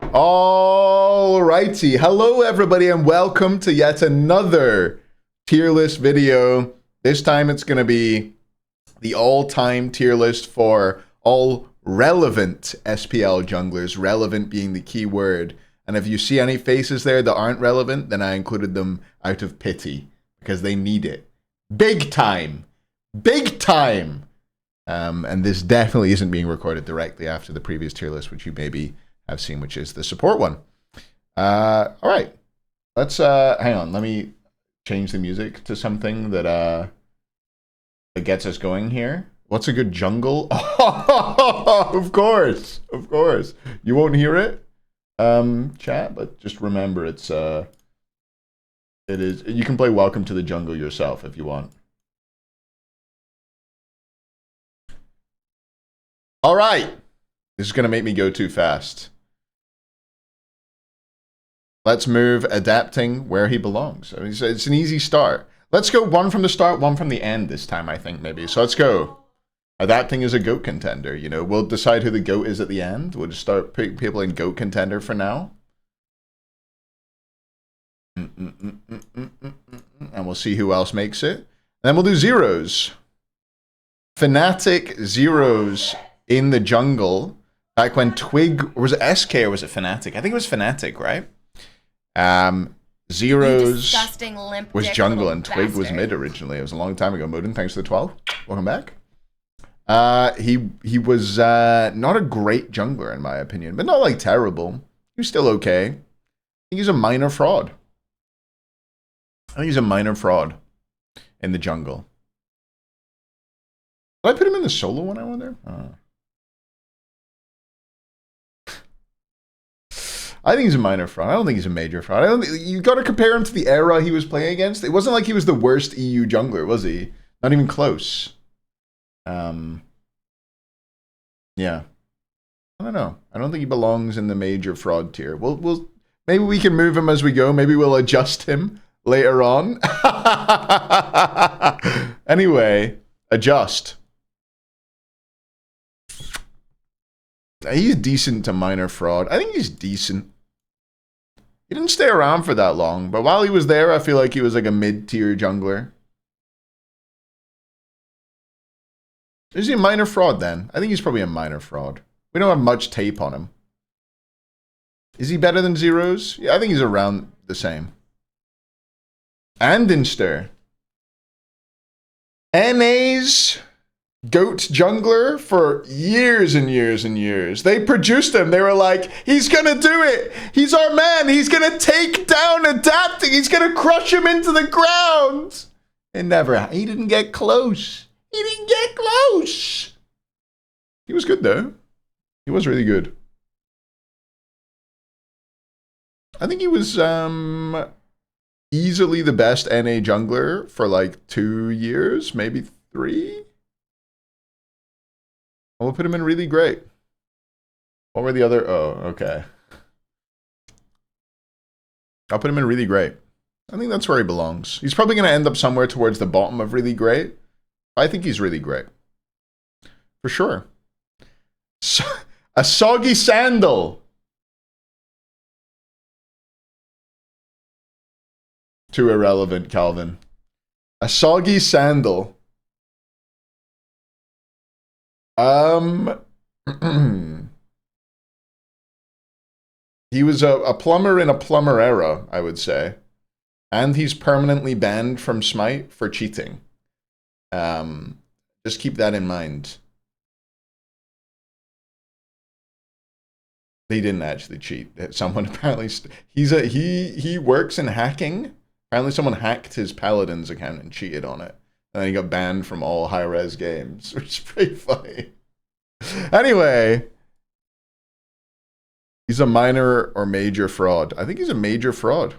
Alrighty, hello everybody and welcome to yet another tier list video. This time it's going to be the all-time tier list for all relevant SPL junglers, relevant being the key word. And if you see any faces there that aren't relevant, then I included them out of pity because they need it. Big time! Big time! And this definitely isn't being recorded directly after the previous tier list, which you maybe have seen, which is the support one. All right, let's hang on. Let me change the music to something that gets us going here. What's a good jungle? Oh, of course. You won't hear it, chat, but just remember it is. You can play Welcome to the Jungle yourself if you want. All right, this is gonna make me go too fast. Let's move adapting where he belongs. I mean, it's an easy start. Let's go one from the start, one from the end this time, I think, maybe. So let's go. Adapting is a GOAT contender, you know. We'll decide who the GOAT is at the end. We'll just start putting people in GOAT contender for now. And we'll see who else makes it. And then we'll do zeros. Fnatic zeros in the jungle. Back when Twig, or was it SK or was it Fnatic? I think it was Fnatic, right? Zeros was jungle and Twig was mid originally. It was a long time ago. Modin, thanks for the 12. Welcome back. He was not a great jungler in my opinion, but not like terrible. He was still okay. I think he's a minor fraud. I think he's a minor fraud in the jungle. Did I put him in the solo one, I wonder? I think he's a minor fraud. I don't think he's a major fraud. I don't think, you got to compare him to the era he was playing against. It wasn't like he was the worst EU jungler, was he? Not even close. Yeah. I don't know. I don't think he belongs in the major fraud tier. We'll maybe we can move him as we go. Maybe we'll adjust him later on. Anyway, adjust. He's decent to minor fraud. I think he's decent. He didn't stay around for that long, but while he was there, I feel like he was like a mid-tier jungler. Is he a minor fraud then? I think he's probably a minor fraud. We don't have much tape on him. Is he better than zeros? Yeah, I think he's around the same. Andinster. NA's GOAT jungler for years and years and years. They produced him. They were like, he's gonna do it. He's our man. He's gonna take down adapting. He's gonna crush him into the ground. And never, he didn't get close. He didn't get close. He was good though. He was really good. I think he was easily the best NA jungler for like 2 years, maybe 3. We'll put him in really great. What were the other? Oh, okay. I'll put him in really great. I think that's where he belongs. He's probably going to end up somewhere towards the bottom of really great. I think he's really great. For sure. A soggy sandal. Too irrelevant, Calvin. A soggy sandal. He was a plumber in a plumber era, I would say. And he's permanently banned from Smite for cheating. Just keep that in mind. He didn't actually cheat. Someone apparently he works in hacking. Apparently someone hacked his Paladin's account and cheated on it. And then he got banned from all high-res games, which is pretty funny. Anyway, he's a minor or major fraud. I think he's a major fraud.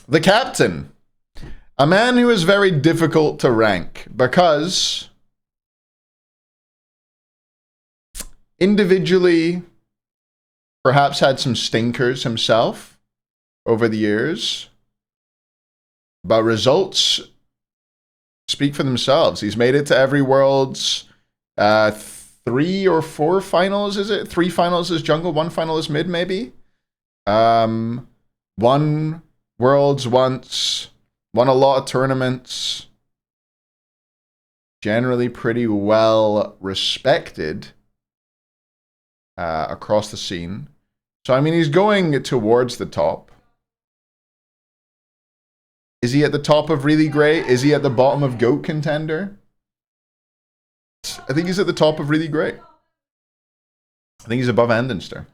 The captain. A man who is very difficult to rank because individually perhaps had some stinkers himself over the years, but results speak for themselves. He's made it to every Worlds, 3 or 4 finals, is it? 3 finals as jungle, 1 final as mid, maybe? Won Worlds once, won a lot of tournaments. Generally pretty well respected across the scene. So, I mean, he's going towards the top. Is he at the top of really great? Is he at the bottom of GOAT contender? I think he's at the top of really great. I think he's above Andenster.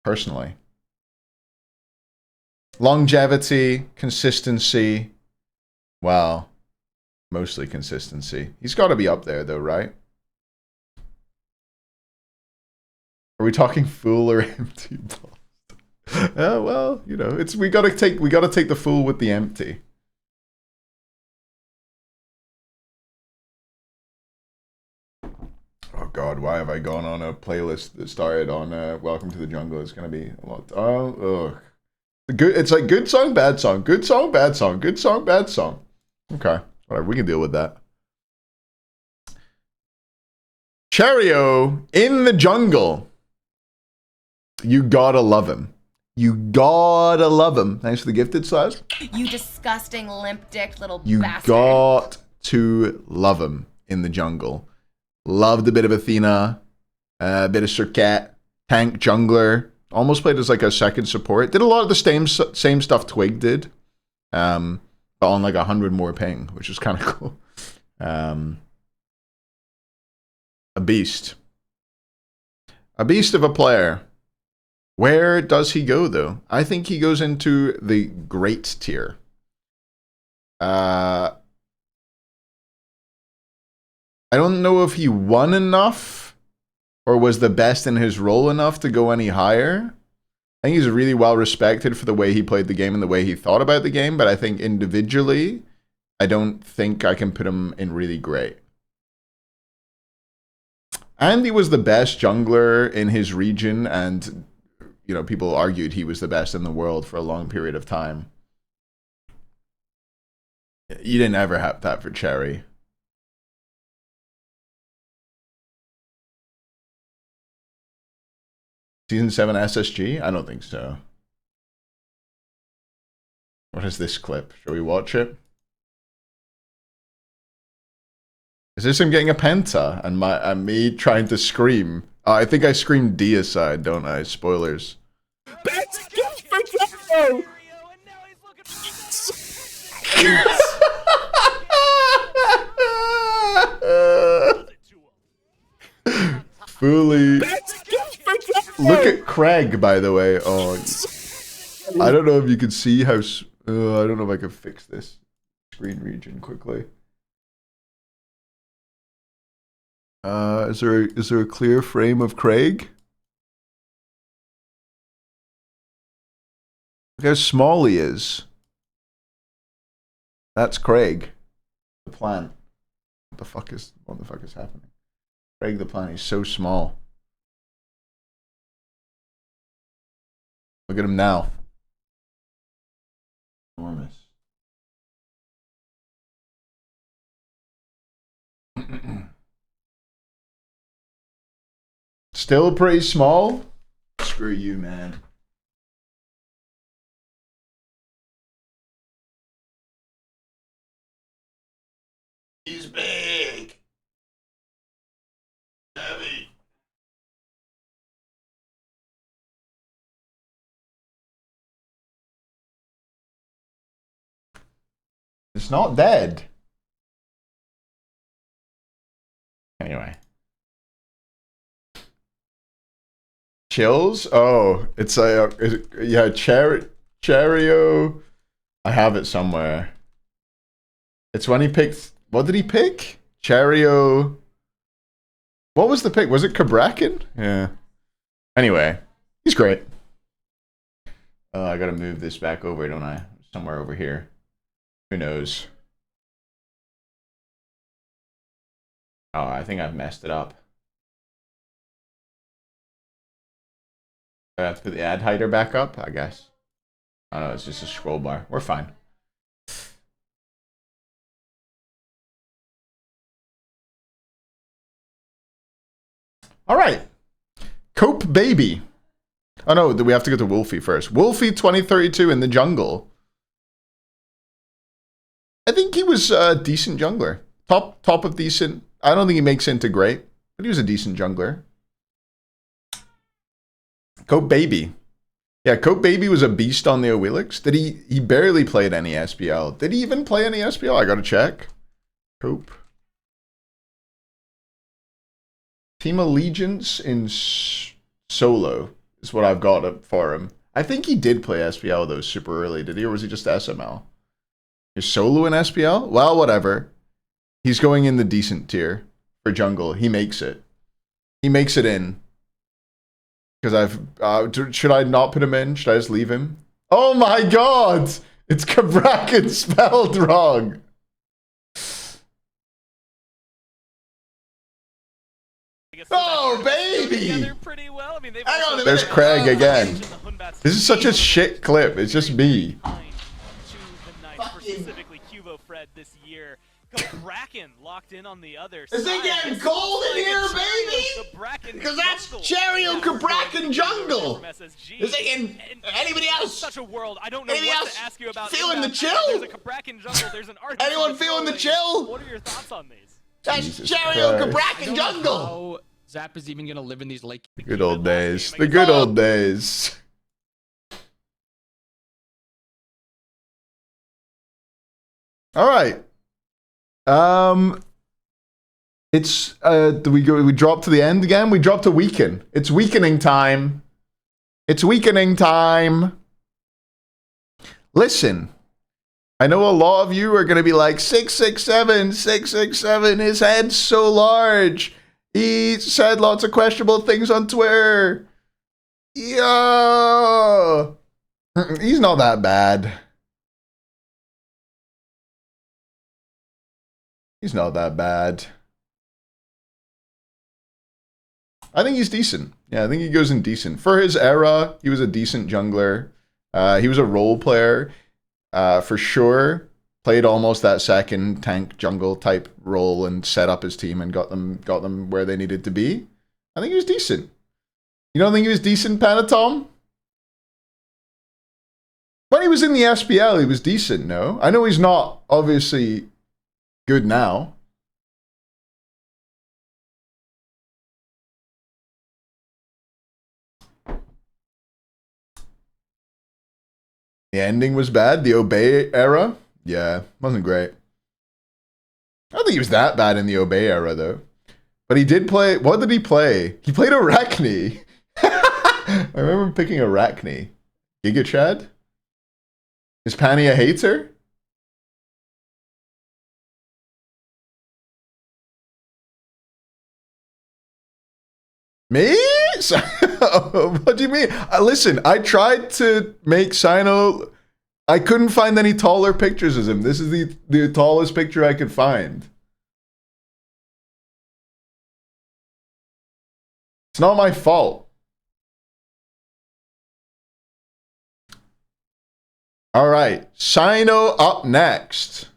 Personally. Longevity, consistency. Well, mostly consistency. He's got to be up there though, right? Are we talking full or empty? Well, you know, it's we gotta take the full with the empty. Oh God, why have I gone on a playlist that started on Welcome to the Jungle? It's gonna be a lot. Oh, good. It's like good song, bad song, good song, bad song, good song, bad song. Okay, whatever. We can deal with that. Cherryo in the jungle. You gotta love him. You gotta love him. Thanks for the gifted size. You disgusting limp dick little bastard. You got to love him in the jungle. Loved a bit of Athena, a bit of Circuit, tank jungler. Almost played as like a second support. Did a lot of the same stuff Twig did, but on like 100 more ping, which is kind of cool. A beast. A beast of a player. Where does he go, though? I think he goes into the great tier. I don't know if he won enough or was the best in his role enough to go any higher. I think he's really well respected for the way he played the game and the way he thought about the game, but I think individually, I don't think I can put him in really great. And he was the best jungler in his region, and you know, people argued he was the best in the world for a long period of time. You didn't ever have that for Cherry. Season 7 SSG? I don't think so. What is this clip? Shall we watch it? Is this him getting a penta and me trying to scream? I think I screamed D aside, don't I? Spoilers. That's good for Cherryo! Fully. Look at Craig, by the way. Oh, I don't know if you can see how. I don't know if I can fix this screen region quickly. Is there a clear frame of Craig? Look how small he is. That's Craig, the plant. What the fuck is happening? Craig the plant, he's so small. Look at him now. Enormous. Still pretty small? Screw you, man. He's big. Heavy. It's not dead. Anyway. Chills? Oh, it's a yeah, Cherryo. I have it somewhere. It's when he picked. What did he pick? Cherryo. What was the pick? Was it Cabrakan? Yeah. Anyway, he's great. I gotta move this back over, don't I? Somewhere over here. Who knows? Oh, I think I've messed it up. I have to put the ad hider back up, I guess. Oh no, it's just a scroll bar. We're fine. All right. Cope Baby. Oh no, we have to go to Wolfie first. Wolfie 2032 in the jungle. I think he was a decent jungler. Top of decent. I don't think he makes into great, but he was a decent jungler. Cope Baby. Yeah, Cope Baby was a beast on the Owilix. Did he barely played any SPL. Did he even play any SPL? I gotta check. Cope. Team Allegiance in solo is what I've got up for him. I think he did play SPL though super early, did he? Or was he just SML? Is solo in SPL? Well, whatever. He's going in the decent tier for jungle. He makes it. He makes it in. Because should I not put him in? Should I just leave him? Oh my god! It's Cabrakan spelled wrong. Oh baby! Well. I mean, there's Craig again. This is such a shit clip. It's just me. Specifically QvoFred this year. Cabrakan locked in on the other side. Is it getting cold in here, baby? Because that's Cherryo Cabrakan jungle. Is it getting anybody else? Such a world. I don't know what to ask you about. Feeling the chill? There's a Cabrakan jungle. There's an art. Anyone feeling the chill? What are your thoughts on these? That's Cherryo Cabrakan jungle. Zap is even gonna live in these lake. Good old days. The good old days. All right. It's we drop to the end again? We drop to weaken. It's weakening time. It's weakening time. Listen. I know a lot of you are gonna be like 667, 667, his head's so large. He said lots of questionable things on Twitter. Yo. He's not that bad. He's not that bad. I think he's decent. Yeah, I think he goes in decent. For his era, he was a decent jungler. He was a role player, for sure. Played almost that second tank jungle type role and set up his team and got them where they needed to be. I think he was decent. You don't think he was decent, Panitom? When he was in the SPL, he was decent, no? I know he's not, obviously, good now. The ending was bad. The Obey era? Yeah, wasn't great. I don't think he was that bad in the Obey era, though. But he did play... What did he play? He played Arachne. I remember him picking Arachne. Giga Chad? Is Panny a hater? Me? What do you mean? Listen, I tried to make Cyno... I couldn't find any taller pictures of him. This is the tallest picture I could find. It's not my fault. All right, Cyno up next.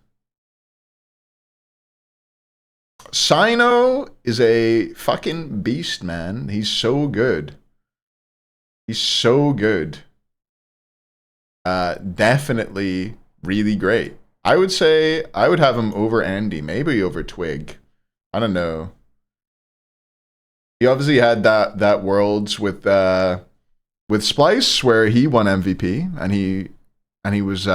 Cyno is a fucking beast, man. He's so good. He's so good. Definitely really great. I would say I would have him over Andy, maybe over Twig. I don't know. He obviously had that Worlds with Splice where he won MVP and he was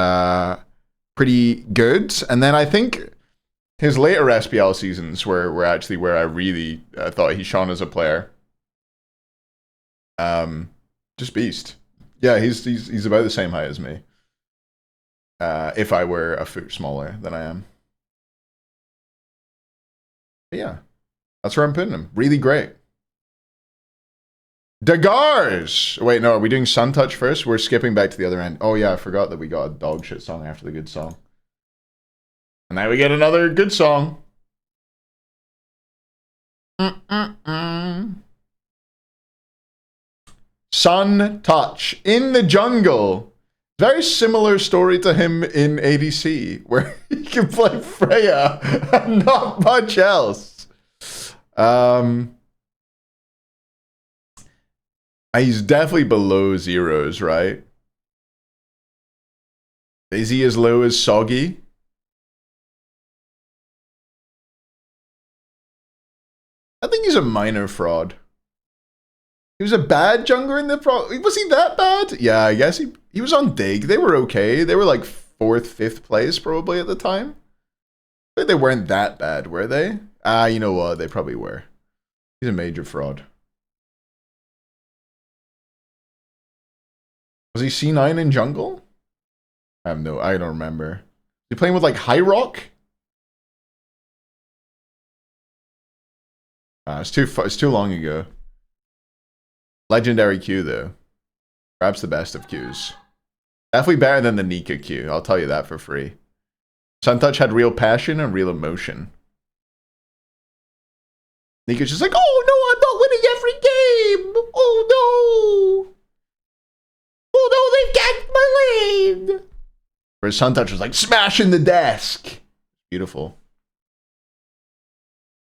pretty good. And then I think his later SPL seasons were actually where I really thought he shone as a player. Just beast. Yeah, he's about the same height as me. If I were a foot smaller than I am. But yeah, that's where I'm putting him. Really great. Garz! Wait, no, are we doing Suntouch first? We're skipping back to the other end. Oh yeah, I forgot that we got a dog shit song after the good song. And now we get another good song. Suntouch in the jungle. Very similar story to him in ADC, where he can play Freya and not much else. He's definitely below zeros, right? Is he as low as Soggy? I think he's a minor fraud. He was a bad jungler in the pro. Was he that bad? Yeah, I guess he was on Dig. They were okay. They were like 4th, 5th place probably at the time. But they weren't that bad, were they? Ah, you know what? They probably were. He's a major fraud. Was he C9 in jungle? I don't remember. Is he playing with like High Rock? It's too long ago. Legendary Q though. Perhaps the best of Qs. Definitely better than the Nika Q, I'll tell you that for free. Suntouch had real passion and real emotion. Nika's just like, oh no, I'm not winning every game! Oh no! Oh no, they've ganked my lane! Whereas Suntouch was like, smashing the desk! Beautiful.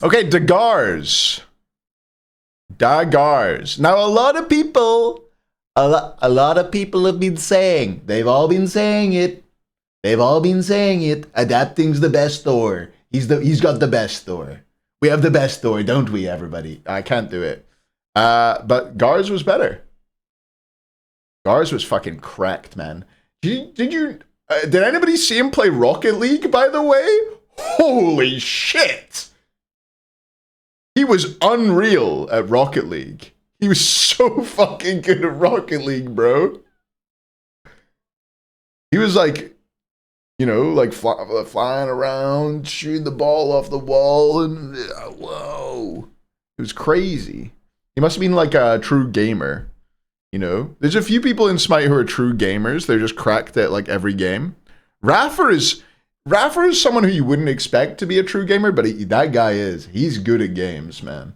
Okay, Garz. Garz. Now a lot of people have been saying, they've all been saying it, Adapting's the best Thor. He's got the best Thor. We have the best Thor, don't we, everybody? I can't do it. But Garz was better. Garz was fucking cracked, man. Did anybody see him play Rocket League, by the way? Holy shit! He was unreal at Rocket League. He was so fucking good at Rocket League, bro. He was like, you know, like flying around, shooting the ball off the wall, and whoa. It was crazy. He must have been like a true gamer, you know? There's a few people in Smite who are true gamers. They're just cracked at like every game. Raffer is someone who you wouldn't expect to be a true gamer, but that guy is. He's good at games, man.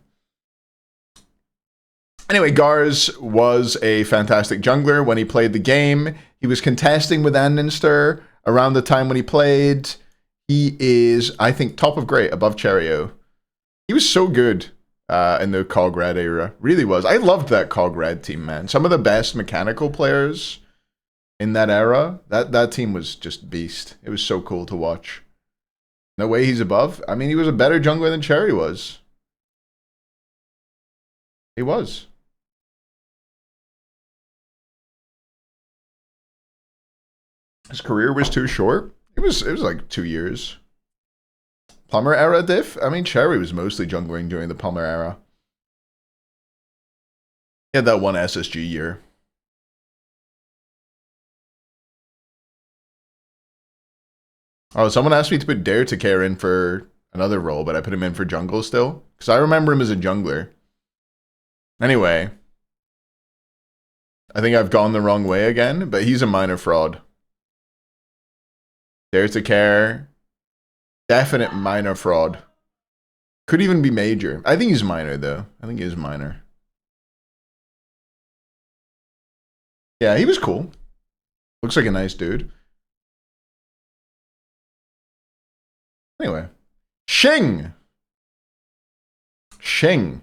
Anyway, Garz was a fantastic jungler when he played the game. He was contesting with Andinster around the time when he played. He is, I think, top of great, above Cherryo. He was so good in the Cog Red era. Really was. I loved that Cog Red team, man. Some of the best mechanical players in that era. That team was just beast. It was so cool to watch. No way he's above. I mean, he was a better jungler than Cherry was. He was. His career was too short. It was like 2 years. Plumber era diff? I mean, Cherry was mostly jungling during the Plumber era. He had that one SSG year. Oh, someone asked me to put Dare to Care in for another role, but I put him in for jungle still. Because I remember him as a jungler. Anyway. I think I've gone the wrong way again, but he's a minor fraud. Dare to Care. Definite minor fraud. Could even be major. I think he's minor, though. I think he is minor. Yeah, he was cool. Looks like a nice dude. Anyway. Shing! Shing.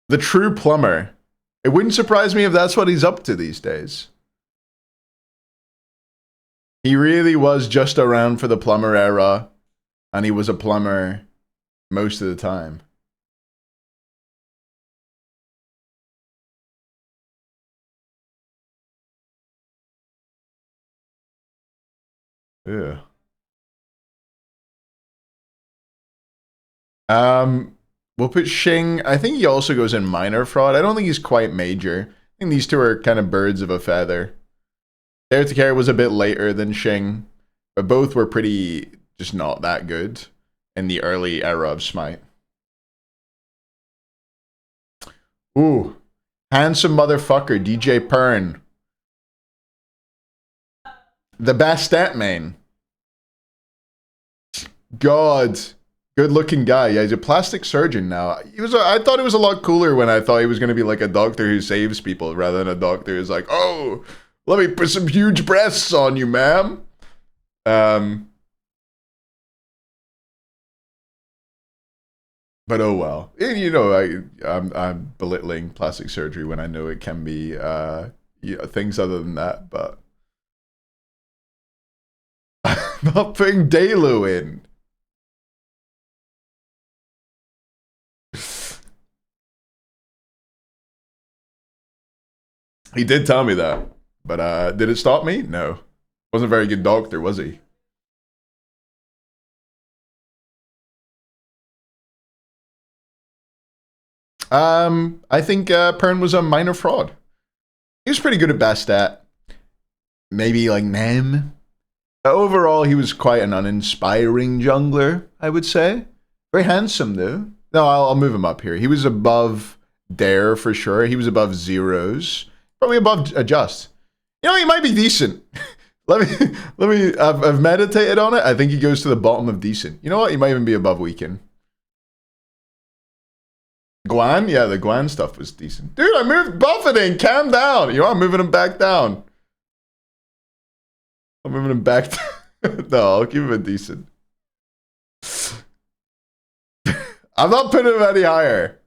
The true plumber. It wouldn't surprise me if that's what he's up to these days. He really was just around for the plumber era, and he was a plumber most of the time. Yeah. We'll put Shing. I think he also goes in minor fraud. I don't think he's quite major. I think these two are kind of birds of a feather. Dare to Care was a bit later than Shing, but both were pretty just not that good in the early era of Smite. Ooh, handsome motherfucker, DJ Pern. The best stat main. God, good looking guy. Yeah, he's a plastic surgeon now. I thought it was a lot cooler when I thought he was going to be like a doctor who saves people rather than a doctor who's like, oh, let me put some huge breasts on you, ma'am. But oh well. And, you know, I'm belittling plastic surgery when I know it can be things other than that, but I'm not putting Dalo in. He did tell me that, but did it stop me? No. Wasn't a very good doctor, was he? I think Pern was a minor fraud. He was pretty good at best stat. Maybe like Nem. Overall, he was quite an uninspiring jungler, I would say. Very handsome, though. No, I'll move him up here. He was above Dare for sure. He was above Zeros. Probably above Adjust. You know, he might be decent. let me. I've meditated on it. I think he goes to the bottom of decent. You know what? He might even be above Weekend. Guan? Yeah, the Guan stuff was decent. Dude, I moved buffeting. Calm down. You know, I'm moving him back down. I'm moving him back down. No, I'll keep him a decent. I'm not putting him any higher.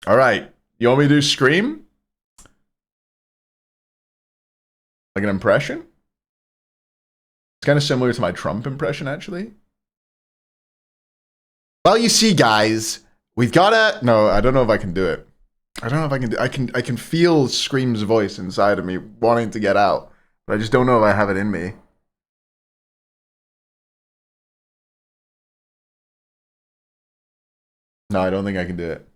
All right. You want me to do Scream? Like an impression? It's kind of similar to my Trump impression, actually. Well, you see, guys, we've gotta... No, I don't know if I can do it. I don't know if I can do... I can feel Scream's voice inside of me wanting to get out. But I just don't know if I have it in me. No, I don't think I can do it.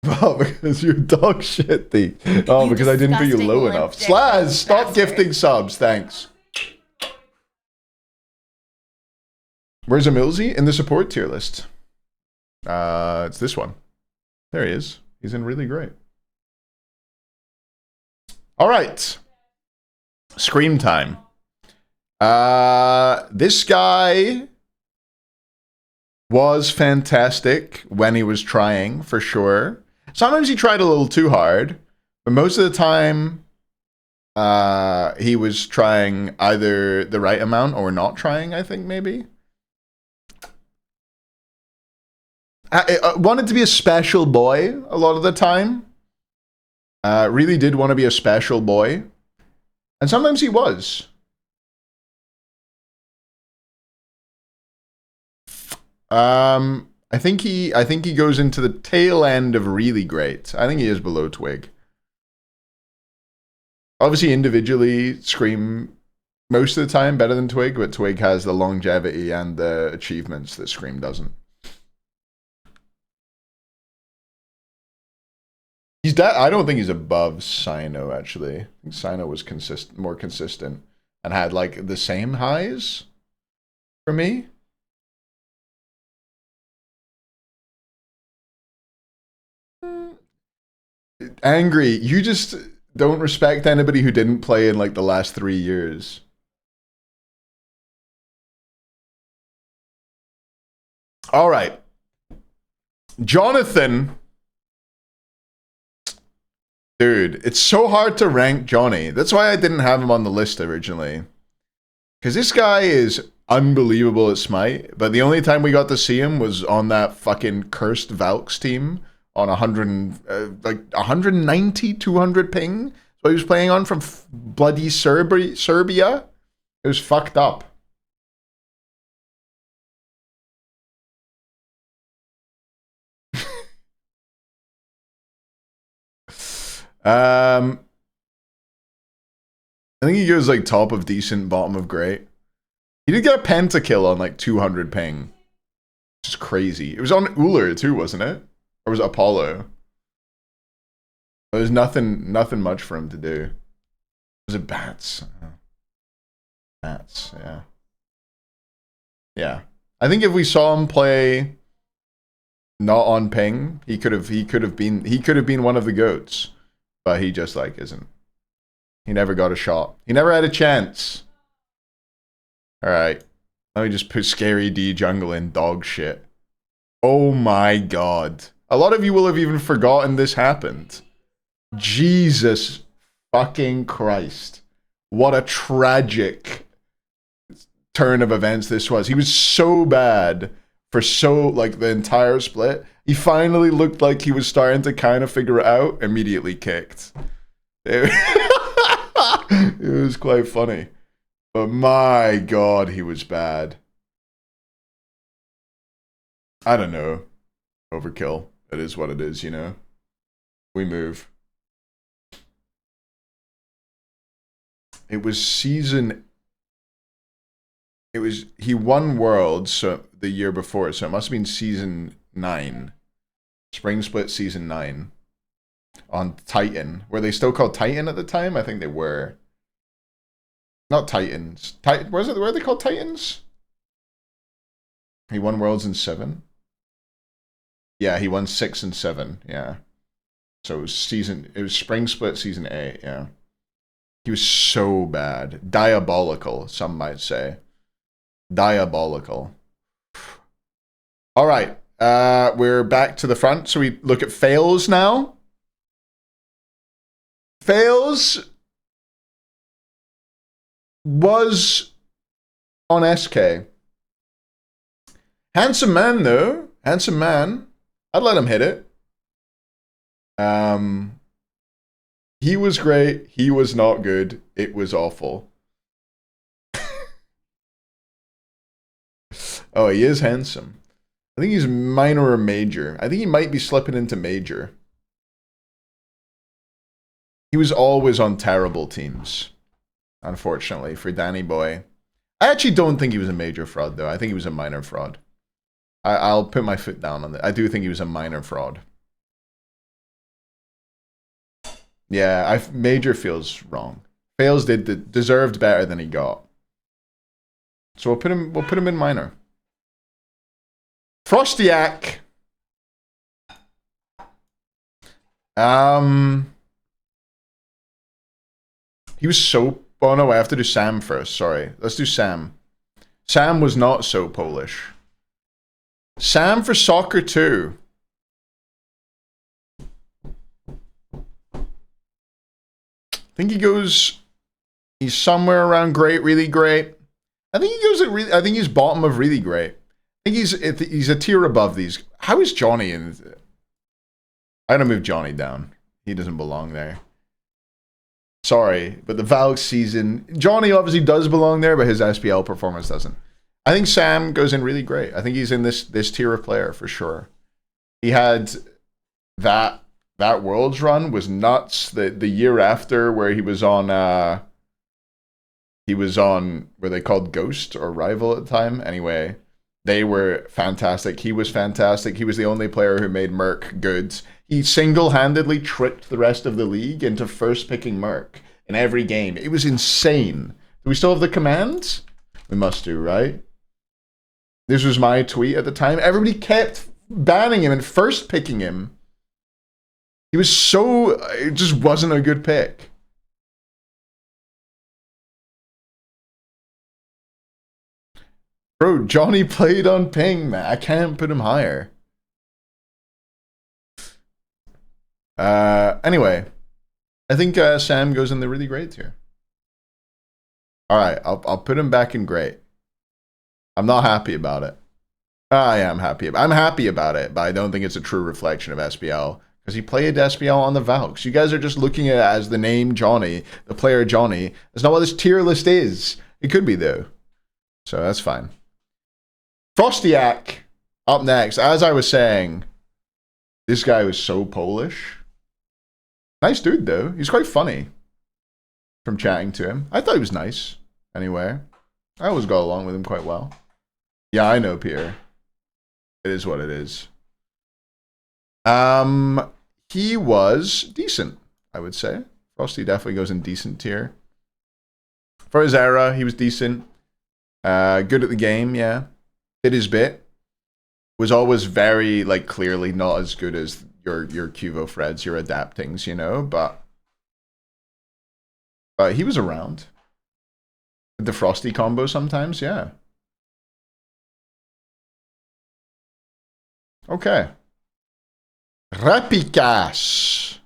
Well, because you're dog shit, D. Oh, because I didn't put you low enough. Slaz, stop gifting subs, thanks. Where's Emilzy? In the support tier list. It's this one. There he is. He's in really great. All right. Scream time. This guy was fantastic when he was trying, for sure. Sometimes he tried a little too hard, but most of the time he was trying either the right amount or not trying, I think, maybe. I wanted to be a special boy a lot of the time. Really did want to be a special boy. And sometimes he was. I think he goes into the tail end of really great. I think he is below Twig. Obviously, individually, Scream most of the time better than Twig, but Twig has the longevity and the achievements that Scream doesn't. I don't think he's above Cyno, actually. I think Cyno was more consistent and had like the same highs for me. Angry, you just don't respect anybody who didn't play in like the last 3 years. All right. Jonathan. Dude, it's so hard to rank Johnny. That's why I didn't have him on the list originally. Because this guy is unbelievable at Smite, but the only time we got to see him was on that fucking cursed Valks team on 190, 200 ping. So he was playing on from bloody Serbia. It was fucked up. I think he goes like top of decent, bottom of great. He did get a pentakill on like 200 ping. Which is crazy. It was on Uller too, wasn't it? Or was it Apollo? There was nothing much for him to do. Was it Bats? Bats, yeah. Yeah. I think if we saw him play not on ping, he could have been one of the GOATs. But he just like isn't. He never got a shot. He never had a chance. Alright. Let me just put ScaryD jungle in dog shit. Oh my god. A lot of you will have even forgotten this happened. Jesus fucking Christ. What a tragic turn of events this was. He was so bad for like the entire split. He finally looked like he was starting to kind of figure it out. Immediately kicked. It was quite funny. But my god, he was bad. I don't know. Overkill. It is what it is, you know. We move. It was season... He won Worlds so the year before, so it must have been season 9. Spring Split season 9. On Titan. Were they still called Titan at the time? I think they were. Not Titans. Were they called Titans? He won Worlds in 7? Yeah, he won 6 and 7, yeah. So it was Spring Split season 8, yeah. He was so bad. Diabolical, some might say. Diabolical. Alright, we're back to the front, so we look at Faeles now. Faeles was on SK. Handsome man, though. Handsome man. I'd let him hit it. He was great. He was not good. It was awful. Oh, he is handsome. I think he's minor or major. I think he might be slipping into major. He was always on terrible teams, unfortunately, for Danny Boy. I actually don't think he was a major fraud, though. I think he was a minor fraud. I'll put my foot down on that. I do think he was a minor fraud. Yeah, major feels wrong. Faeles deserved better than he got. So we'll put him in minor. Frostiak. He was so... Oh no, I have to do Sam first. Sorry. Let's do Sam. Sam was not so Polish. Sam for soccer too. I think he goes... He's somewhere around great, really great. I think he goes at really... I think he's bottom of really great. I think he's a tier above these. How is Johnny in... I'm gonna move Johnny down. He doesn't belong there. Sorry, but the Valk season... Johnny obviously does belong there, but his SPL performance doesn't. I think Sam goes in really great. I think he's in this tier of player for sure. He had that Worlds run was nuts. The year after where he was on were they called Ghost or Rival at the time? Anyway, they were fantastic. He was fantastic. He was the only player who made Merc good. He single-handedly tricked the rest of the league into first picking Merc in every game. It was insane. Do we still have the commands? We must do, right? This was my tweet at the time. Everybody kept banning him and first picking him. He was so... It just wasn't a good pick. Bro, Johnny played on ping, man. I can't put him higher. Anyway. I think Sam goes in the really great tier. Alright, I'll put him back in great. I'm not happy about it. I am happy. I'm happy about it, but I don't think it's a true reflection of SPL. Because he played SPL on the Valks. You guys are just looking at it as the name Johnny, the player Johnny. That's not what this tier list is. It could be, though. So that's fine. Frostiak up next. As I was saying, this guy was so Polish. Nice dude, though. He's quite funny from chatting to him. I thought he was nice. Anyway, I always got along with him quite well. Yeah, I know, Pierre. It is what it is. He was decent, I would say. Frosty definitely goes in decent tier. For his era, he was decent. Good at the game, yeah. Did his bit. Was always very, like, clearly not as good as your QvoFreds, your adaptings, you know, but he was around. The Frosty combo sometimes, yeah. Okay. Repikas.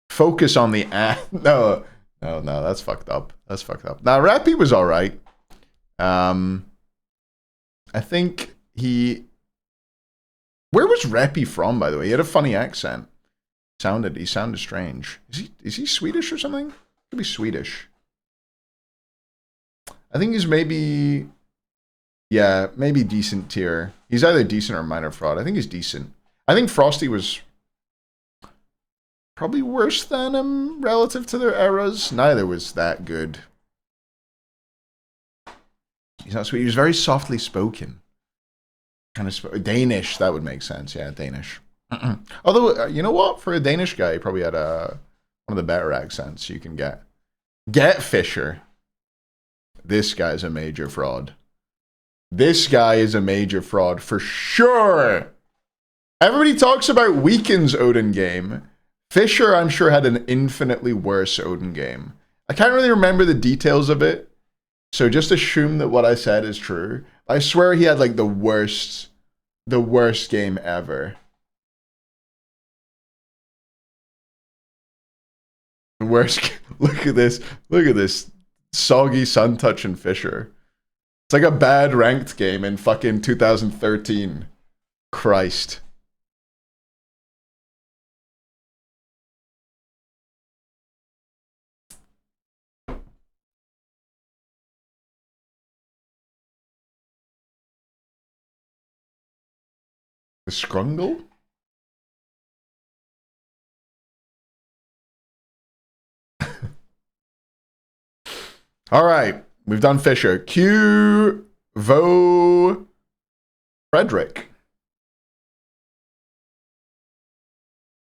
Focus on the no, that's fucked up. That's fucked up. Now, Rappy was alright. I think he... Where was Reppy from, by the way? He had a funny accent. He sounded strange. Is he Swedish or something? Could be Swedish. I think he's maybe... Yeah, maybe decent tier. He's either decent or minor fraud. I think he's decent. I think Frosty was probably worse than him relative to their eras. Neither was that good. He's not sweet. He was very softly spoken. Kind of Danish, that would make sense. Yeah, Danish. Although, you know what? For a Danish guy, he probably had one of the better accents you can get. Get Fisher. This guy's a major fraud. This guy is a major fraud for sure. Everybody talks about Weekend's Odin game. Fisher, I'm sure, had an infinitely worse Odin game. I can't really remember the details of it, so just assume that what I said is true. I swear he had like the worst game ever. The worst. Look at this. Look at this. Soggy Suntouch and Fisher. It's like a bad ranked game in fucking 2013. Christ. The Scrungle? All right, we've done Fisher. QvoFrederick.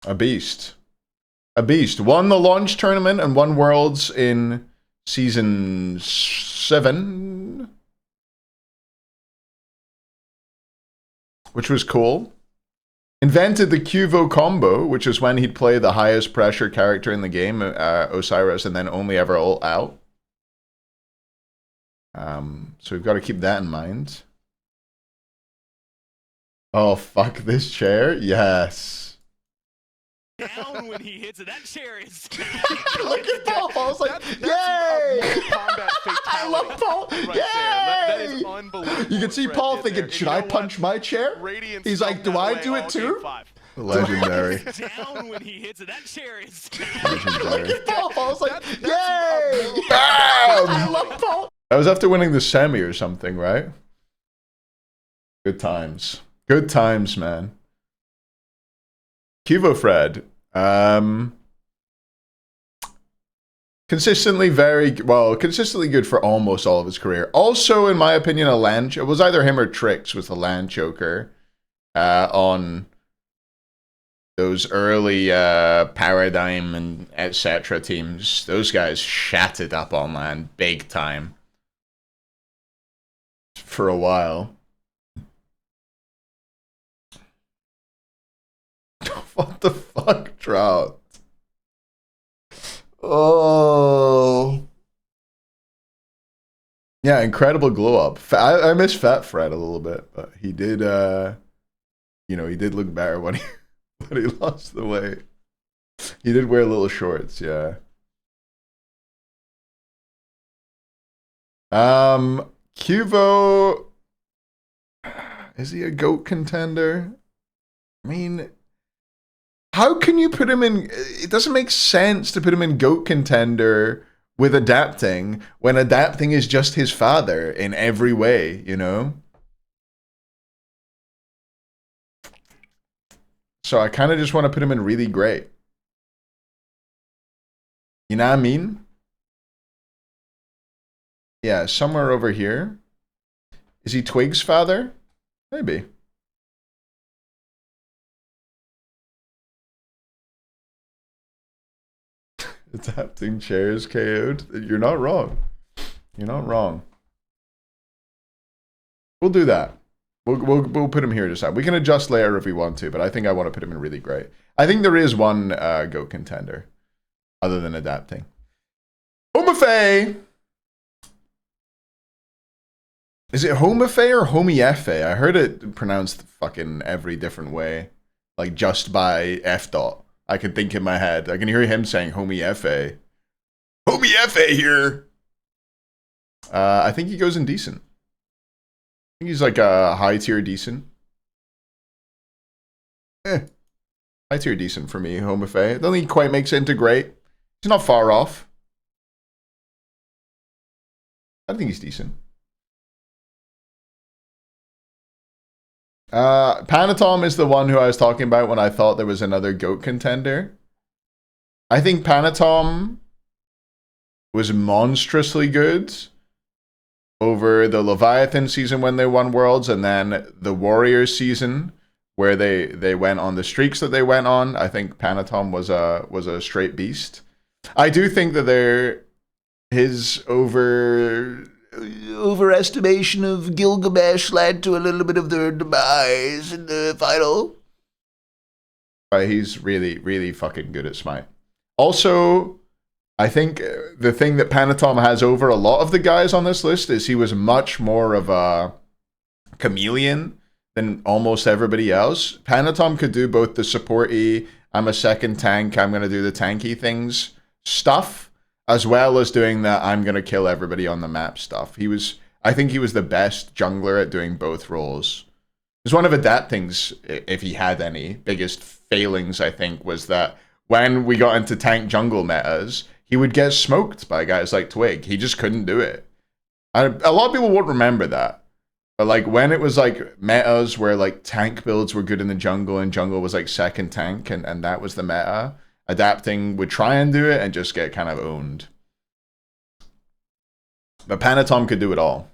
A beast. A beast. Won the launch tournament and won Worlds in season 7. Which was cool. Invented the Qvo combo, which is when he'd play the highest pressure character in the game, Osiris, and then only ever ult out. So we've got to keep that in mind. Oh, fuck this chair. Yes. Down when he hits it. That chair is... Look at Paul. Paul's like, That's yay! combat fatality. I love Paul. Right Yay! there. That is unbelievable. You can see what Paul Fred did thinking, there. should You I know punch what? my chair? Radiance He's like, do I do it too? Legendary. Down when he hits it. That chair is... Legendary. Paul's like, That's yay! unbelievable. Bam! I love Paul. That was after winning the semi or something, right? Good times. Good times, man. QvoFred. Consistently consistently good for almost all of his career. Also, in my opinion, a land... It was either him or Trix was the land choker on those early Paradigm and etc. teams. Those guys shattered up on land big time for a while. What the fuck, Drought? Oh. Yeah, incredible glow up. I miss Fat Fred a little bit, but he did, you know, he did look better when he lost the weight. He did wear little shorts, yeah. Qvo, is he a GOAT contender? I mean, how can you put him in... It doesn't make sense to put him in GOAT contender with adapting when adapting is just his father in every way, you know? So I kind of just want to put him in really great. You know what I mean? Yeah, somewhere over here. Is he Twig's father? Maybe. Adapting chairs KO'd. You're not wrong. You're not wrong. We'll do that. We'll put him here to decide. We can adjust later if we want to, but I think I want to put him in really great. I think there is one GOAT contender other than adapting. Homofae! Is it Homofae or Homiefe? I heard it pronounced fucking every different way. Like just by F dot. I can think in my head. I can hear him saying Homiefe. Homiefe here! I think he goes in decent. I think he's like a high tier decent. High tier decent for me, Homofay. I don't think he quite makes it into great. He's not far off. I think he's decent. Panitom is the one who I was talking about when I thought there was another GOAT contender. I think Panitom was monstrously good over the Leviathan season when they won Worlds, and then the Warriors season where they went on the streaks that they went on. I think Panitom was a straight beast. I do think that his overestimation of Gilgamesh led to a little bit of their demise in the final. But he's really, really fucking good at Smite. Also, I think the thing that Panitom has over a lot of the guys on this list is he was much more of a chameleon than almost everybody else. Panitom could do both the supporty, I'm a second tank, I'm going to do the tanky things stuff, as well as doing the I'm going to kill everybody on the map stuff. I think he was the best jungler at doing both roles. It was one of Adapting's, if he had any, biggest failings, I think, was that when we got into tank jungle metas, he would get smoked by guys like Twig. He just couldn't do it. A lot of people won't remember that. But like when it was like metas where like tank builds were good in the jungle and jungle was like second tank and that was the meta, Adapting would try and do it and just get kind of owned. But Panitom could do it all.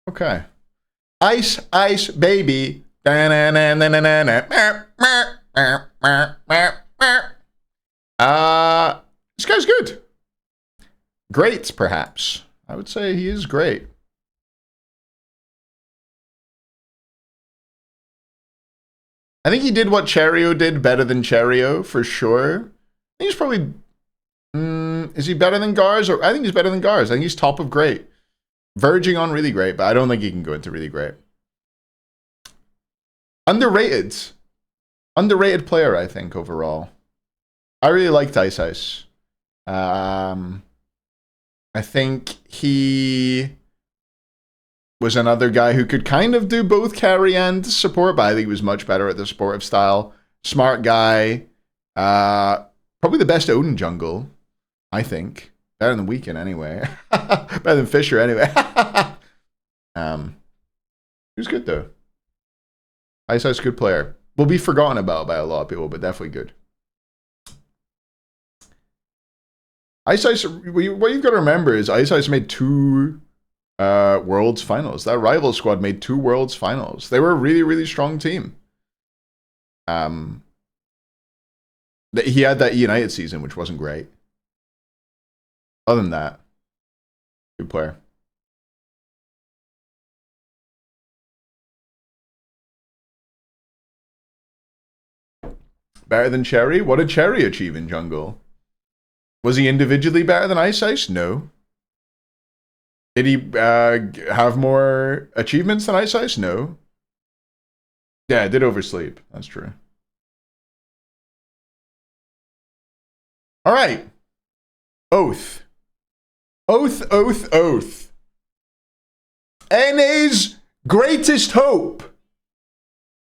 Okay. Ice, ice, baby. This guy's good. Great, perhaps. I would say he is great. I think he did what Cherryo did better than Cherryo, for sure. I think he's probably... is he better than Garz? I think he's better than Garz. I think he's top of great. Verging on really great, but I don't think he can go into really great. Underrated. Underrated player, I think, overall. I really liked Iceice. I think he was another guy who could kind of do both carry and support, but I think he was much better at the supportive style. Smart guy. Probably the best Odin jungle, I think. Better than Weekend, anyway. Better than Fisher, anyway. He was good, though. Iceice, good player. Will be forgotten about by a lot of people, but definitely good. Iceice, what you've got to remember is Iceice made 2 Worlds finals. That rival squad made 2 Worlds finals. They were a really, really strong team. He had that United season, which wasn't great. Other than that, good player. Better than Cherry? What did Cherry achieve in jungle? Was he individually better than Iceice? No. Did he have more achievements than Iceice? No. Yeah, did oversleep. That's true. All right. Oath. Oath, oath, oath. NA's greatest hope.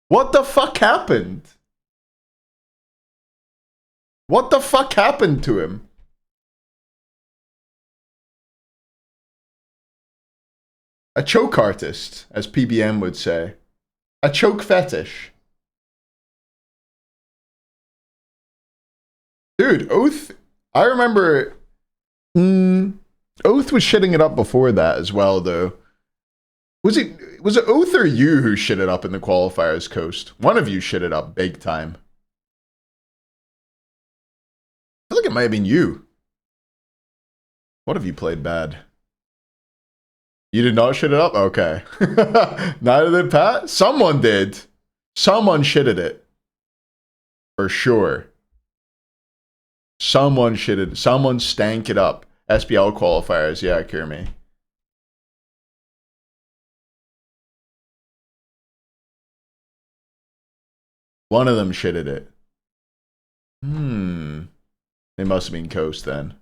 What the fuck happened? What the fuck happened to him? A choke artist, as PBM would say. A choke fetish. Dude, Oath, I remember... Oath was shitting it up before that as well, though. Was it Oath or you who shit it up in the qualifiers, Coast? One of you shit it up big time. I feel like it might have been you. What have you played bad? You did not shit it up? Okay. Neither did Pat? Someone did. Someone shitted it. For sure. Someone shitted. Someone stank it up. SPL qualifiers. Yeah, Kirmy. One of them shitted it. It must have been Coast then.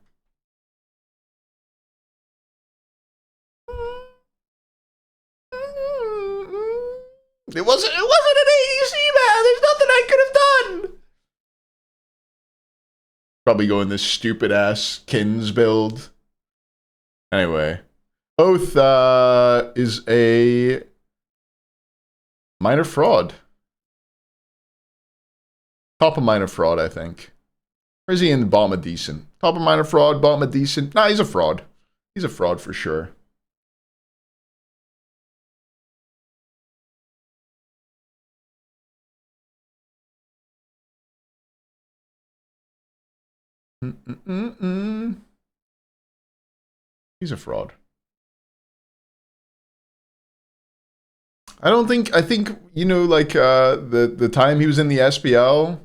It wasn't an ADC, man. There's nothing I could have done. Probably going this stupid ass Kins build. Anyway, Oath is a minor fraud. Top of minor fraud, I think. Or is he in the bottom of decent? Top of minor fraud, bottom of decent. Nah, he's a fraud. He's a fraud for sure. He's a fraud. I think, you know, like, the time he was in the SBL,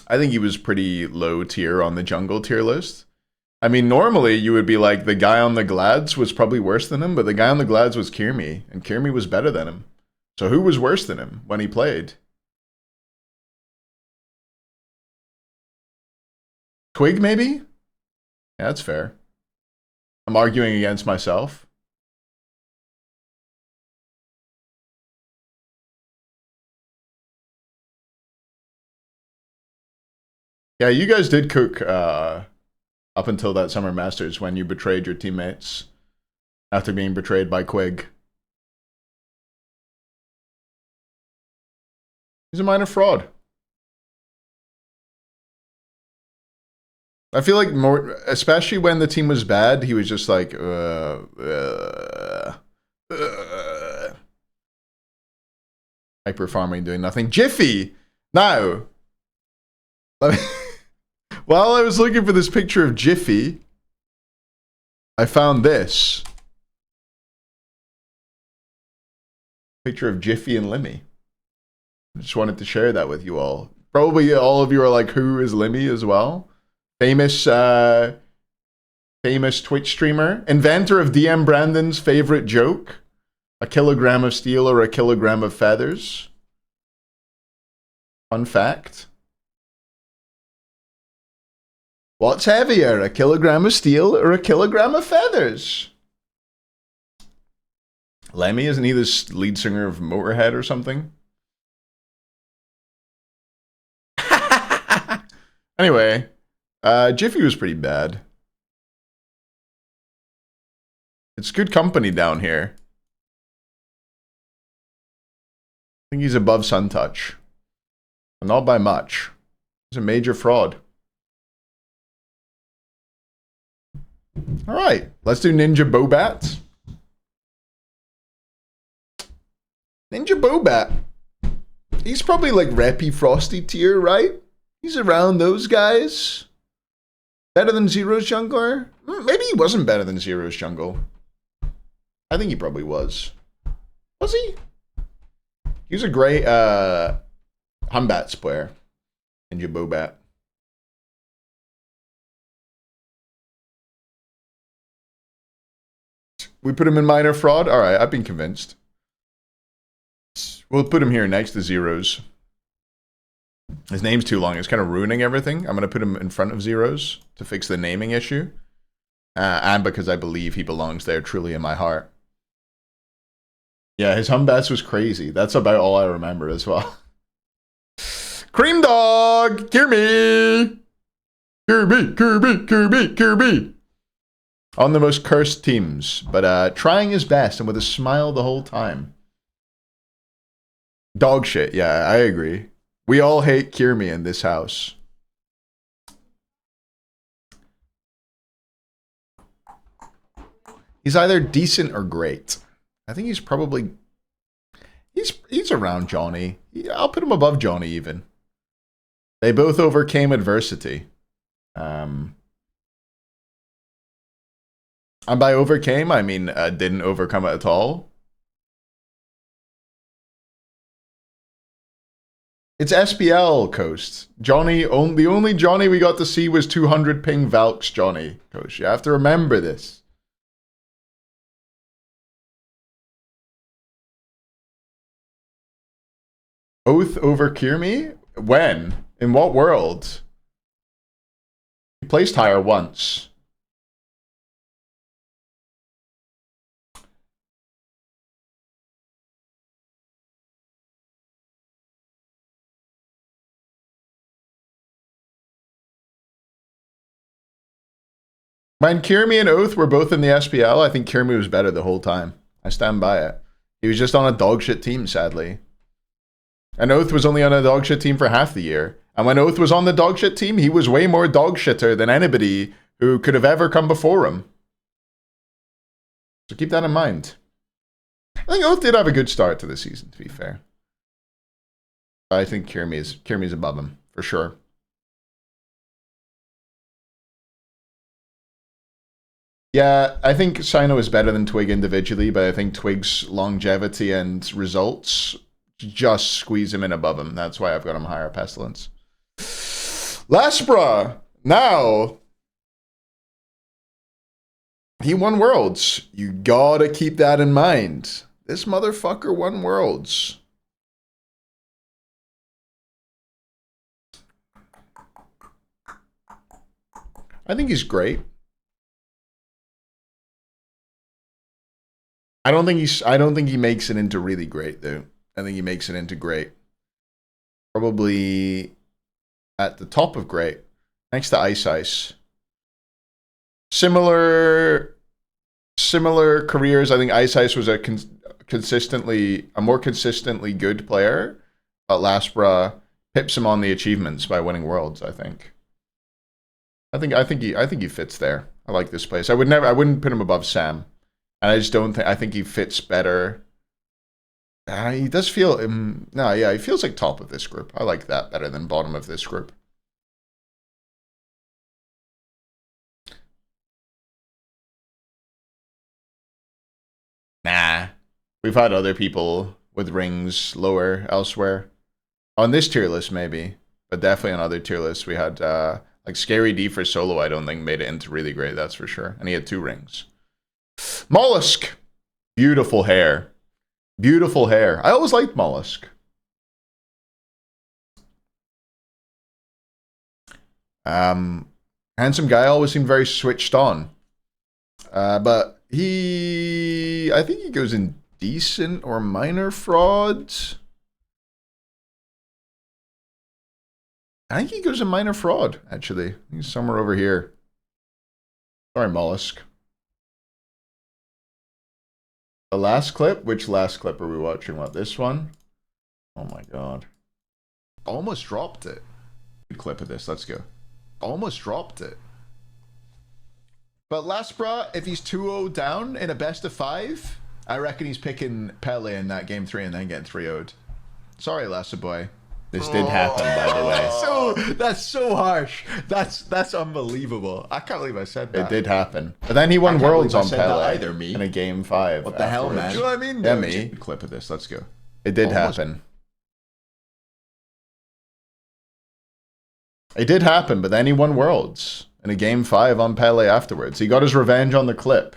I think he was pretty low tier on the jungle tier list. I mean, normally you would be like, the guy on the Glads was probably worse than him, but the guy on the Glads was Kirmi, and Kirmi was better than him. So who was worse than him when he played? Twig, maybe? Yeah, that's fair. I'm arguing against myself. Yeah, you guys did cook up until that Summer Masters when you betrayed your teammates after being betrayed by Quig. He's a minor fraud. I feel like more, especially when the team was bad, he was just like, hyper farming, doing nothing. Jiffy! Now, while I was looking for this picture of Jiffy, I found this. Picture of Jiffy and Limmy. I just wanted to share that with you all. Probably all of you are like, who is Limmy as well? Famous Twitch streamer. Inventor of DM Brandon's favorite joke. A kilogram of steel or a kilogram of feathers. Fun fact. What's heavier, a kilogram of steel or a kilogram of feathers? Lemmy, isn't he the lead singer of Motorhead or something? Anyway, Jiffy was pretty bad. It's good company down here. I think he's above Suntouch. And not by much. He's a major fraud. Alright, let's do Ninja Bobat. Ninja Bobat. He's probably like Reppy Frosty tier, right? He's around those guys. Better than Zero's jungler? Maybe he wasn't better than Zero's jungle. I think he probably was. Was he? He was a great Humbats player. Ninja Bobat. We put him in minor fraud? Alright, I've been convinced. We'll put him here next to Zeros. His name's too long. It's kind of ruining everything. I'm going to put him in front of Zeros to fix the naming issue. And because I believe he belongs there truly in my heart. Yeah, his Humbats was crazy. That's about all I remember as well. Cream Dog! Kirby! Kirby, Kirby, Kirby, Kirby! On the most cursed teams, but trying his best and with a smile the whole time. Dog shit, yeah, I agree. We all hate Kirby in this house. He's either decent or great. I think he's probably... He's around Johnny. I'll put him above Johnny even. They both overcame adversity. And by overcame, I mean didn't overcome it at all. It's SPL, Coast. Johnny, the only Johnny we got to see was 200 ping Valks Johnny, Coast. You have to remember this. Oath over Kirmi? When? In what world? He placed higher once. When Kirmi and Oath were both in the SPL, I think Kirmi was better the whole time. I stand by it. He was just on a dogshit team, sadly. And Oath was only on a dogshit team for half the year. And when Oath was on the dogshit team, he was way more dogshitter than anybody who could have ever come before him. So keep that in mind. I think Oath did have a good start to the season, to be fair. I think Kirmi's above him, for sure. Yeah, I think Cyno is better than Twig individually, but I think Twig's longevity and results just squeeze him in above him. That's why I've got him higher Pestilence. Laspra! Now! He won Worlds. You gotta keep that in mind. This motherfucker won Worlds. I think he's great. I don't think he makes it into really great though. I think he makes it into great. Probably at the top of great. Next to Iceice. Similar careers. I think Iceice was a more consistently good player, but Laspra pips him on the achievements by winning Worlds, I think. I think he fits there. I like this place. I wouldn't put him above Sam. And I just don't think, I think he fits better. He does feel, no, yeah, he feels like top of this group. I like that better than bottom of this group. Nah. We've had other people with rings lower elsewhere. On this tier list, maybe. But definitely on other tier lists, we had, like ScaryD for solo, I don't think made it into really great, that's for sure. And he had 2 rings. Mollusk. Beautiful hair. Beautiful hair. I always liked Mollusk. Handsome guy, always seemed very switched on. But I think he goes in decent or minor frauds. I think he goes in minor fraud, actually. He's somewhere over here. Sorry, Mollusk. The last clip? Which last clip are we watching? What, this one? Oh my god. Almost dropped it. Good clip of this, let's go. Almost dropped it. But Laspra, if he's 2-0 down in a best of 5, I reckon he's picking Pele in that game 3 and then getting 3-0'd. Sorry, Lasso boy. This did happen, by the way. That's so harsh. That's unbelievable. I can't believe I said that. It did happen. But then he won Worlds on Pele either, me. In a game 5. What the hell, man? Do you know what I mean? Yeah, me. Good clip of this. Let's go. It did happen. It did happen, but then he won Worlds in a game 5 on Pele afterwards. He got his revenge on the clip.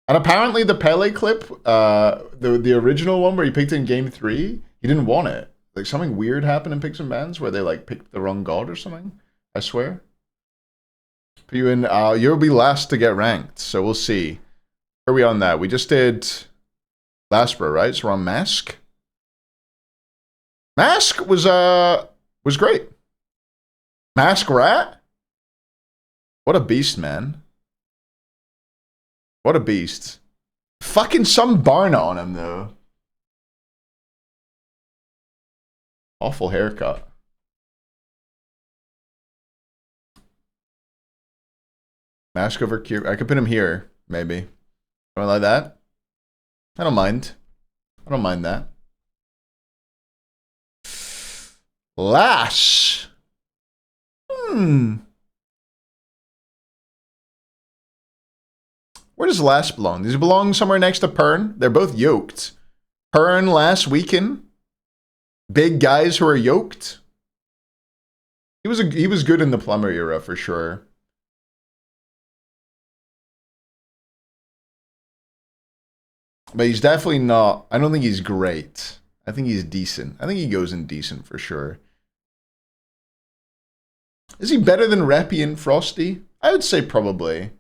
And apparently the Pele clip, the original one where he picked in game 3, he didn't want it. Like something weird happened in Picks and Bans where they like picked the wrong god or something. I swear. Put you in, you'll be last to get ranked, so we'll see. Where are we on that? We just did Laspra, right? So we're on Mask. Mask was great. Mask Rat? What a beast, man. What a beast. Fucking some Barna on him though. Awful haircut. Mask over Cure. I could put him here, maybe. Something like that. I don't mind. I don't mind that. Lash. Where does Lash belong? Does he belong somewhere next to Pern? They're both yoked. Pern, Lash, Weaken. Big guys who are yoked. He was good in the Plumber era for sure. But he's definitely not. I don't think he's great. I think he's decent. I think he goes in decent for sure. Is he better than Reppy and Frosty? I would say probably.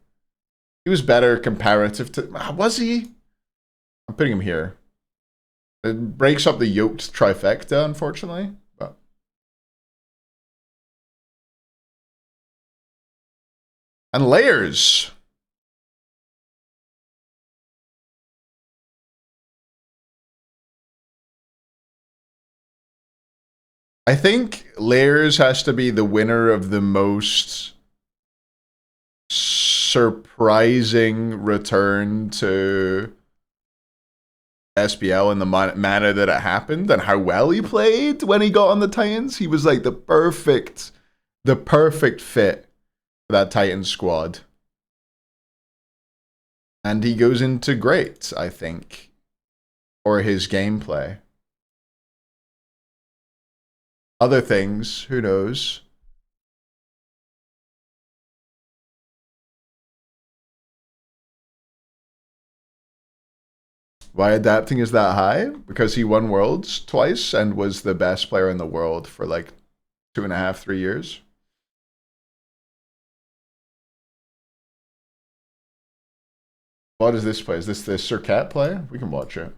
He was better comparative to... Was he? I'm putting him here. It breaks up the yoked trifecta, unfortunately. But and layers. I think layers has to be the winner of the most surprising return to SPL in the manner that it happened and how well he played when he got on the Titans. He was like the perfect fit for that Titan squad. And he goes into great, I think, for his gameplay. Other things, who knows? Why adapting is that high? Because he won Worlds twice and was the best player in the world for like 2.5, 3 years. What is this play? Is this the Sir Cat play? We can watch it.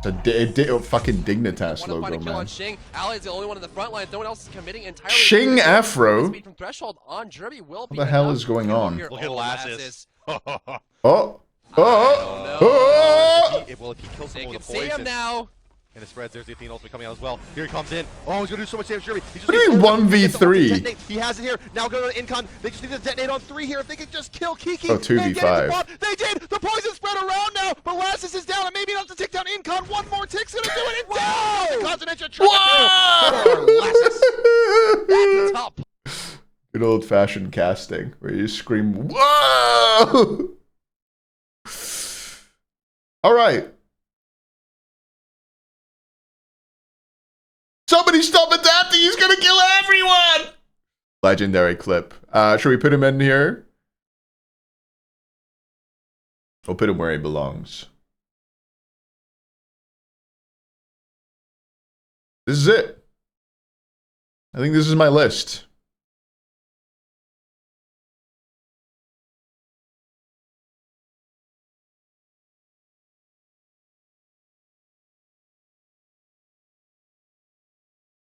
It's a fucking Dignitas logo, man. Shing. Ally's the only one in the front line. No one else is committing entirely. Shing Afro? From threshold on Jeremy will What the hell is going on? Look at Lassiz. Oh! Oh! Well, if he kills They someone can with a see him poison, now. and it spreads, there's the Athena ultimate coming out as well. Here he comes in. Oh, he's gonna do so much damage to Jeremy. What do you mean 1v3? He has it here. Now go to Incon. They just need to detonate on 3 here. If they could just kill Kiki. Oh, 2v5. They did. The poison spread around now, but Lassiz is down, and maybe enough to take down Incon. One more tick's gonna do it. And down. The Continental Lassiz. That's top. Good old-fashioned casting where you scream, "Whoa!" All right. Somebody stop adapting! He's gonna kill everyone! Legendary clip. Should we put him in here? We'll put him where he belongs. This is it. I think this is my list.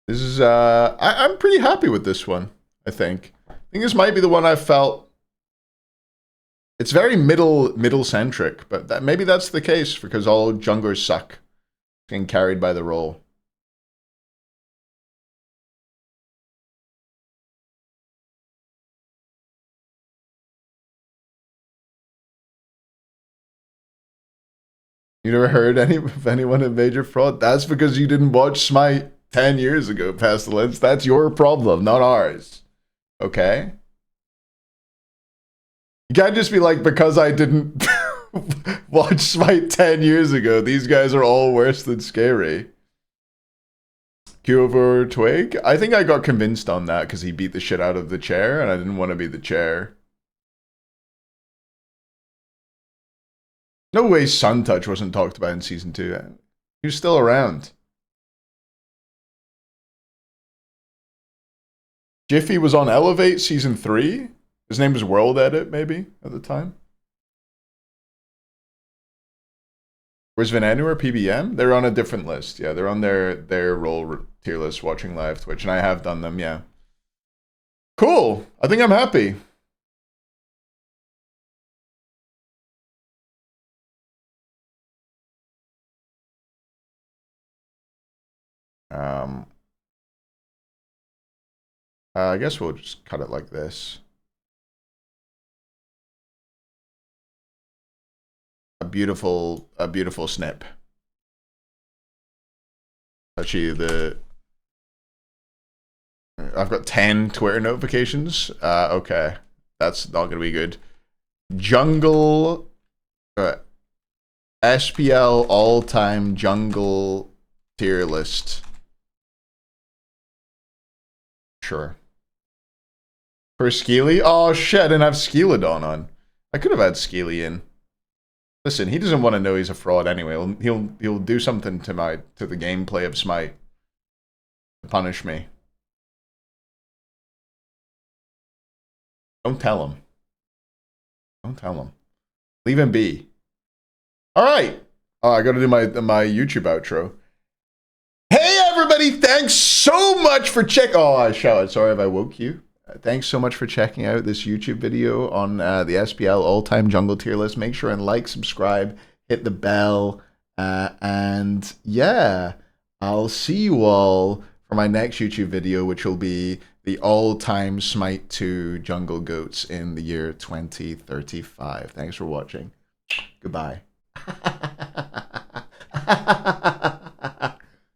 This is, I'm pretty happy with this one, I think. I think this might be the one I felt... It's very middle-centric, but maybe that's the case, because all junglers suck. Getting carried by the role. You never heard of anyone in Major Fraud? That's because you didn't watch Smite 10 years ago, Pestilence. That's your problem, not ours. Okay? You can't just be like, because I didn't watch Smite 10 years ago, these guys are all worse than Scary. QvoFred? I think I got convinced on that because he beat the shit out of the chair, and I didn't want to be the chair. No way Suntouch wasn't talked about in Season 2. He was still around. Jiffy was on Elevate Season 3. His name was World Edit, maybe, at the time. Where's Venenu or PBM? They're on a different list. Yeah, they're on their role tier list watching live Twitch, and I have done them, yeah. Cool. I think I'm happy. I guess we'll just cut it like this. A beautiful snip. Actually, I've got 10 Twitter notifications. Okay, that's not gonna be good. Jungle, SPL all-time jungle tier list. Sure. For Skeely? Oh shit, I didn't have Skeelodon on. I could have had Skeely in. Listen, he doesn't want to know he's a fraud anyway. He'll do something to the gameplay of Smite to punish me. Don't tell him. Don't tell him. Leave him be. All right. Oh, I got to do my YouTube outro. Hey everybody! Thanks so much for Oh, I shouted. Sorry if I woke you. Thanks so much for checking out this YouTube video on the SPL all-time jungle tier list. Make sure and like, subscribe, hit the bell, and yeah, I'll see you all for my next YouTube video, which will be the all-time Smite 2 jungle goats in the year 2035. Thanks for watching. Goodbye.